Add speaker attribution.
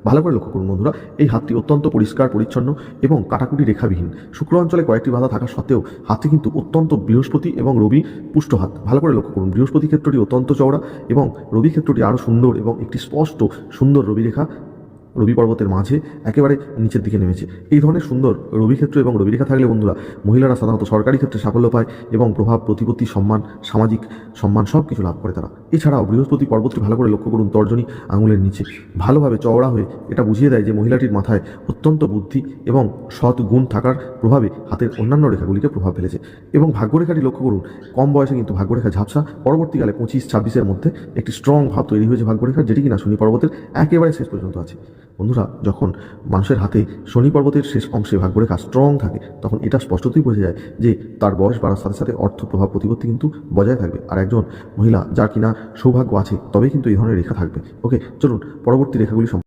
Speaker 1: ভালো করে লক্ষ্য করুন বন্ধুরা, এই হাতটি অত্যন্ত পরিষ্কার পরিচ্ছন্ন এবং কাটাকুটি রেখাবিহীন। শুক্র অঞ্চলে কয়েকটি বাধা থাকা সত্ত্বেও হাতটি কিন্তু অত্যন্ত বৃহস্পতি এবং রবি পুষ্ট হাত। ভালো করে লক্ষ্য করুন, বৃহস্পতি ক্ষেত্রটি অত্যন্ত চওড়া এবং রবি ক্ষেত্রটি আরও সুন্দর এবং একটি স্পষ্ট সুন্দর রবি রেখা রবি পর্বতের মাঝে একেবারে নিচের দিকে নেমেছে। এই ধরনের সুন্দর রবি ক্ষেত্র এবং রবি রেখা থাকলে বন্ধুরা মহিলারা সাধারণত সরকারি ক্ষেত্রে সাফল্য পায় এবং প্রভাব, প্রতিপত্তি, সম্মান, সামাজিক সম্মান সব কিছু লাভ করে তারা। এছাড়াও বৃহস্পতি পর্বতটি ভালো করে লক্ষ্য করুন, তর্জনী আঙুলের নিচে ভালোভাবে চওড়া হয়ে এটা বুঝিয়ে দেয় যে মহিলাটির মাথায় অত্যন্ত বুদ্ধি এবং সৎ গুণ থাকার প্রভাবে হাতের অন্যান্য রেখাগুলিকে প্রভাব ফেলেছে। এবং ভাগ্যরেখাটি লক্ষ্য করুন, কম বয়সে কিন্তু ভাগ্যরেখা ঝাপসা, পরবর্তীকালে 25-26-এর মধ্যে একটি স্ট্রং ভাব তৈরি হয়েছে ভাগ্যরেখার, যেটি কিনা শনি পর্বতের একেবারে শেষ পর্যন্ত আছে। বন্ধুরা, যখন মানুষের হাতে শনি পর্বতের শেষ অংশে ভাগ্যরেখা স্ট্রং থাকে তখন এটা স্পষ্টতই বোঝা যায় যে তার বয়স বাড়ার সাথে সাথে অর্থ, প্রভাব, প্রতিপত্তি কিন্তু বজায় থাকবে। আর একজন মহিলা যার কিনা সৌভাগ্য আছে তবেই কিন্তু এই ধরনের রেখা থাকবে। ওকে, চলুন পরবর্তী রেখাগুলি